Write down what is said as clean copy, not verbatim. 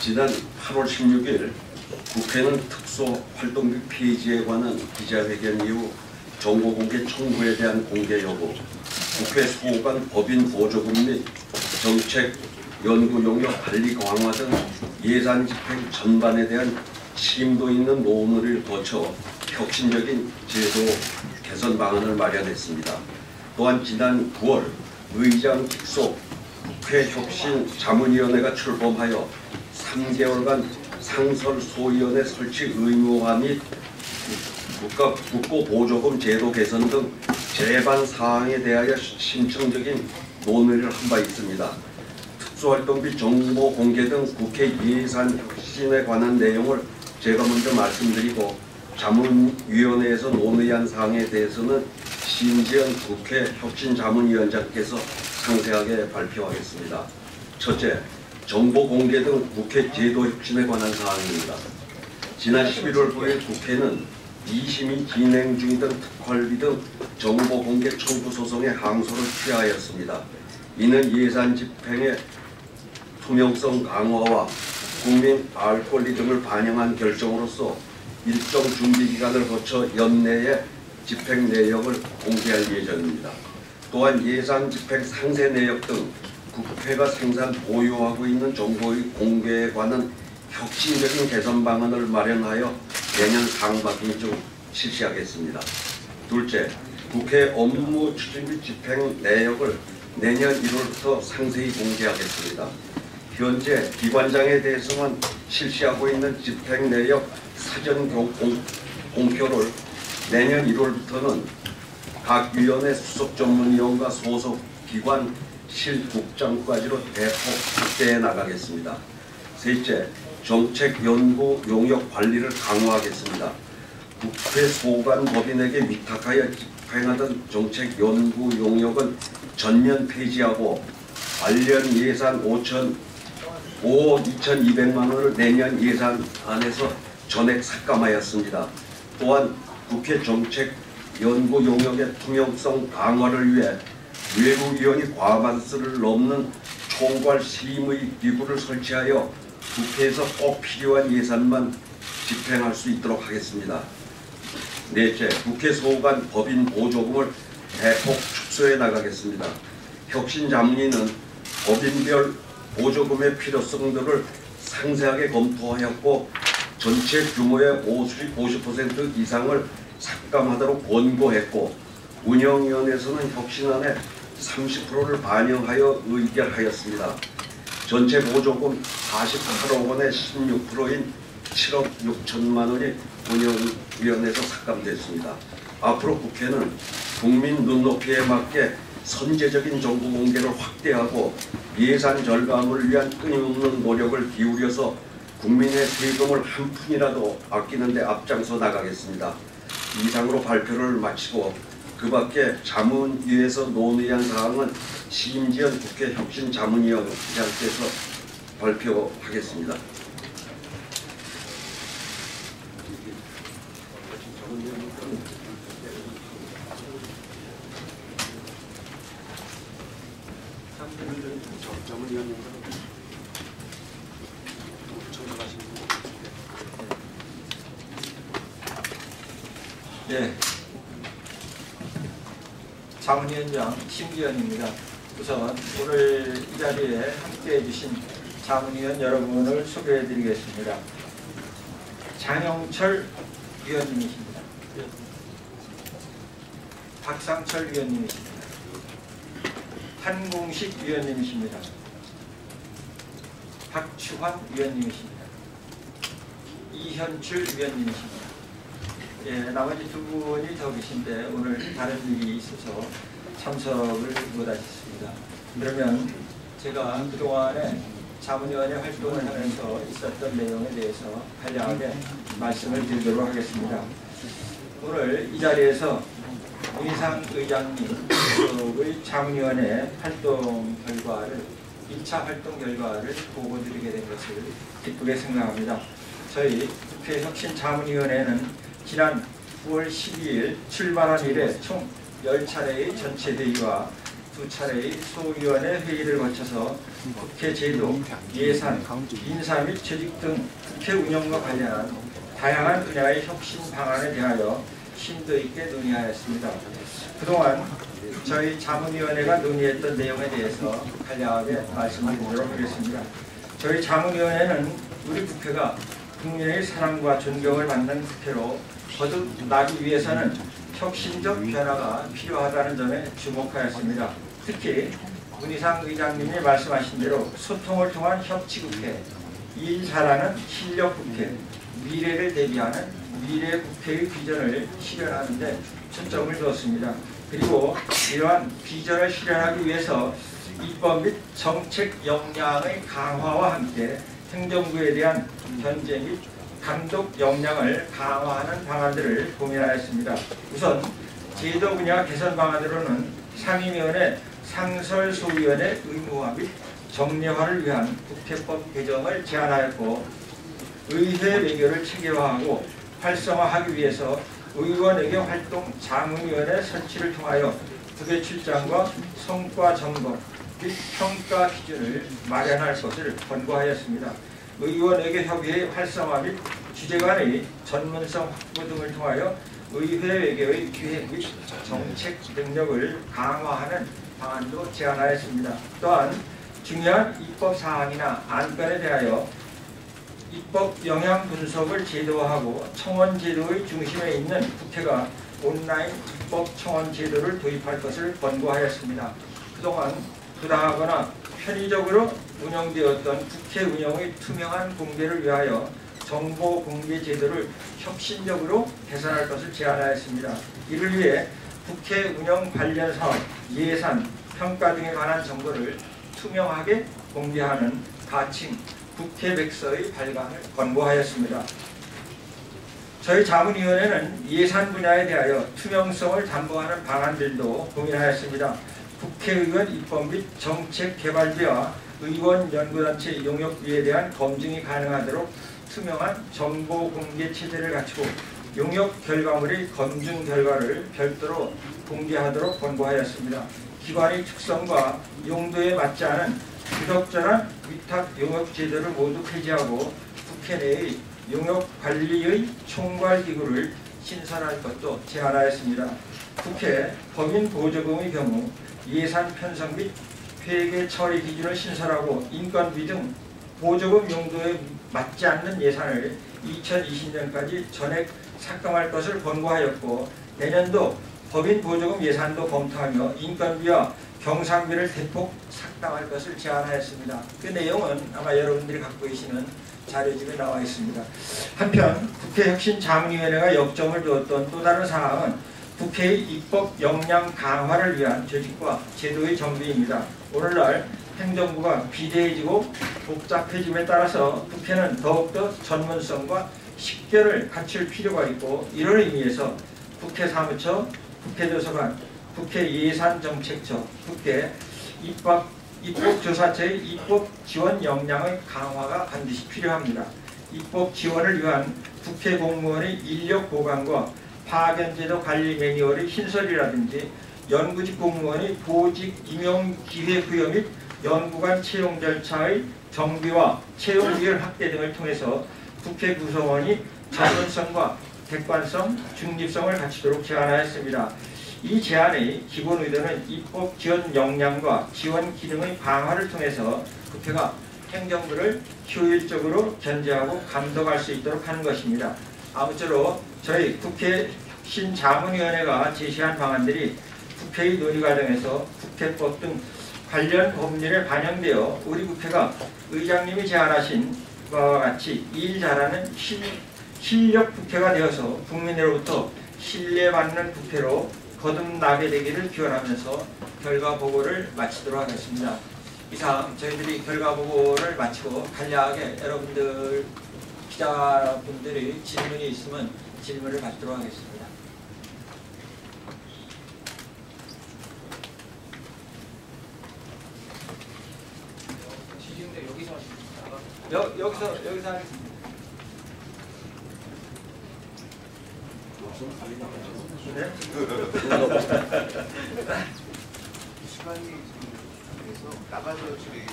지난 8월 16일 국회는 특수활동비 폐지에 관한 기자회견 이후 정보공개 청구에 대한 공개 여부, 국회 소관 법인 보조금 및 정책 연구 용역 관리 강화 등 예산 집행 전반에 대한 심도 있는 논의를 거쳐 혁신적인 제도 개선 방안을 마련했습니다. 또한 지난 9월 의장 직속 국회혁신자문위원회가 출범하여 3개월간 상설소위원회 설치 의무화 및 국고보조금 제도 개선 등 제반 사항에 대하여 심층적인 논의를 한 바 있습니다. 특수활동비 정보 공개 등 국회 예산 혁신에 관한 내용을 제가 먼저 말씀드리고 자문위원회에서 논의한 사항에 대해서는 신지연 국회 혁신자문위원장께서 상세하게 발표하겠습니다. 첫째, 정보 공개 등 국회 제도 혁신에 관한 사항입니다. 지난 11월 9일 국회는 2심이 진행 중이던 특활비 등 정보 공개 청구 소송의 항소를 취하였습니다. 이는 예산 집행의 투명성 강화와 국민 알 권리 등을 반영한 결정으로서 일정 준비 기간을 거쳐 연내에 집행 내역을 공개할 예정입니다. 또한 예산 집행 상세 내역 등 국회가 생산 보유하고 있는 정보의 공개에 관한 혁신적인 개선 방안을 마련하여 내년 상반기쯤 실시하겠습니다. 둘째, 국회 업무 추진 및 집행 내역을 내년 1월부터 상세히 공개하겠습니다. 현재 기관장에 대해서만 실시하고 있는 집행 내역 사전 공표를 내년 1월부터는 각 위원회 수석 전문위원과 소속 기관 실국장까지로 대폭 확대해 나가겠습니다. 셋째, 정책 연구 용역 관리를 강화하겠습니다. 국회 소관 법인에게 위탁하여 집행하던 정책 연구 용역은 전면 폐지하고 관련 예산 5억 2,200만 원을 내년 예산안에서 전액 삭감하였습니다. 또한 국회 정책 연구 용역의 투명성 강화를 위해 외부위원이 과반수를 넘는 총괄 심의 기구를 설치하여 국회에서 꼭 필요한 예산만 집행할 수 있도록 하겠습니다. 넷째, 국회 소관 법인 보조금을 대폭 축소해 나가겠습니다. 혁신자문위는 법인별 보조금의 필요성들을 상세하게 검토하였고 전체 규모의 50% 이상을 삭감하도록 권고했고 운영위원회에서는 혁신안에 30%를 반영하여 의결하였습니다. 전체 보조금 48억 원의 16%인 7억 6천만 원이 운영위원회에서 삭감됐습니다. 앞으로 국회는 국민 눈높이에 맞게 선제적인 정보 공개를 확대하고 예산 절감을 위한 끊임없는 노력을 기울여서 국민의 세금을 한 푼이라도 아끼는 데 앞장서 나가겠습니다. 이상으로 발표를 마치고 그 밖에 자문위에서 논의한 사항은 심지연 국회 혁신자문위원장께서 발표하겠습니다. 네, 자문위원장 심기현입니다. 우선 오늘 이 자리에 함께해 주신 자문위원 여러분을 소개해 드리겠습니다. 장영철 위원님이십니다. 박상철 위원님이십니다. 한공식 위원님이십니다. 박추환 위원님이십니다. 이현출 위원님이십니다. 예, 나머지 두 분이 더 계신데 오늘 다른 일이 있어서 참석을 못하셨습니다. 그러면 제가 그동안에 자문위원회 활동을 하면서 있었던 내용에 대해서 간략하게 말씀을 드리도록 하겠습니다. 오늘 이 자리에서 문희상 의장님의 자문위원회 활동 결과를 1차 활동 결과를 보고드리게 된 것을 기쁘게 생각합니다. 저희 국회 혁신자문위원회는 지난 9월 12일 출발한 이래 총 10차례의 전체 회의와 2차례의 소위원회 회의를 거쳐서 국회 제도, 예산, 인사 및 조직 등 국회 운영과 관련한 다양한 분야의 혁신 방안에 대하여 심도 있게 논의하였습니다. 그동안 저희 자문위원회가 논의했던 내용에 대해서 간략하게 말씀드리도록 하겠습니다. 저희 자문위원회는 우리 국회가 국민의 사랑과 존경을 받는 국회로 거듭나기 위해서는 혁신적 변화가 필요하다는 점에 주목하였습니다. 특히 문희상 의장님이 말씀하신 대로 소통을 통한 협치국회, 일 잘하는 실력국회, 미래를 대비하는 미래 국회의 비전을 실현하는 데 초점을 두었습니다. 그리고 이러한 비전을 실현하기 위해서 입법 및 정책 역량의 강화와 함께 행정부에 대한 견제 및 감독 역량을 강화하는 방안들을 고민하였습니다. 우선 제도 분야 개선 방안으로는 상임위원회 상설소위원회 의무화 및 정례화를 위한 국회법 개정을 제안하였고, 의회 외교를 체계화하고 활성화하기 위해서 의원외교 활동 자문위원회 설치를 통하여 국외 출장과 성과 점검 및 평가 기준을 마련할 것을 권고하였습니다. 의원외교 협의회 활성화 및 주재관의 전문성 확보 등을 통하여 의회 외교의 기획 및 정책 능력을 강화하는 방안도 제안하였습니다. 또한 중요한 입법 사항이나 안건에 대하여 입법 영향 분석을 제도화하고 청원 제도의 중심에 있는 국회가 온라인 입법 청원 제도를 도입할 것을 권고하였습니다. 그동안 부당하거나 편의적으로 운영되었던 국회 운영의 투명한 공개를 위하여 정보 공개 제도를 혁신적으로 개선할 것을 제안하였습니다. 이를 위해 국회 운영 관련 사업, 예산, 평가 등에 관한 정보를 투명하게 공개하는 가칭 국회 백서의 발간을 권고하였습니다. 저희 자문위원회는 예산 분야에 대하여 투명성을 담보하는 방안들도 고민하였습니다. 국회의원 입법 및 정책 개발비와 의원 연구단체 용역비에 대한 검증이 가능하도록 투명한 정보 공개 체제를 갖추고 용역 결과물의 검증 결과를 별도로 공개하도록 권고하였습니다. 기관의 특성과 용도에 맞지 않은 부적절한 위탁 용역 제도를 모두 폐지하고 국회 내의 용역 관리의 총괄기구를 신설할 것도 제안하였습니다. 국회 법인 보조금의 경우 예산 편성 및 회계 처리 기준을 신설하고 인건비 등 보조금 용도에 맞지 않는 예산을 2020년까지 전액 삭감할 것을 권고하였고, 내년도 법인 보조금 예산도 검토하며 인건비와 경상비를 대폭 삭감할 것을 제안하였습니다. 그 내용은 아마 여러분들이 갖고 계시는 자료집에 나와 있습니다. 한편 국회혁신자문위원회가 역점을 두었던 또 다른 사항은 국회의 입법 역량 강화를 위한 조직과 제도의 정비입니다. 오늘날 행정부가 비대해지고 복잡해짐에 따라서 국회는 더욱더 전문성과 식견을 갖출 필요가 있고, 이런 의미에서 국회 사무처, 국회도서관, 국회 예산정책처, 국회 입법조사처의 입법 지원 역량의 강화가 반드시 필요합니다. 입법 지원을 위한 국회 공무원의 인력 보강과 파견제도 관리 매뉴얼의 신설이라든지 연구직 공무원의 보직 임용 기회 부여 및 연구관 채용 절차의 정비와 채용 비율 확대 등을 통해서 국회 구성원이 전문성과 객관성, 중립성을 갖추도록 제안하였습니다. 이 제안의 기본 의도는 입법 지원 역량과 지원 기능의 강화를 통해서 국회가 행정부를 효율적으로 견제하고 감독할 수 있도록 하는 것입니다. 아무쪼록 저희 국회 신자문위원회가 제시한 방안들이 국회의 논의 과정에서 국회법 등 관련 법률에 반영되어 우리 국회가 의장님이 제안하신 바와 같이 일 잘하는 실력 국회가 되어서 국민으로부터 신뢰받는 국회로 거듭나게 되기를 기원하면서 결과 보고를 마치도록 하겠습니다. 이상 저희들이 결과 보고를 마치고 간략하게 여러분들 기자분들이 질문이 있으면 질문을 받도록 하겠습니다. 여기서 하겠습니다. 네? 시간이 지금 돼서 나가서 지금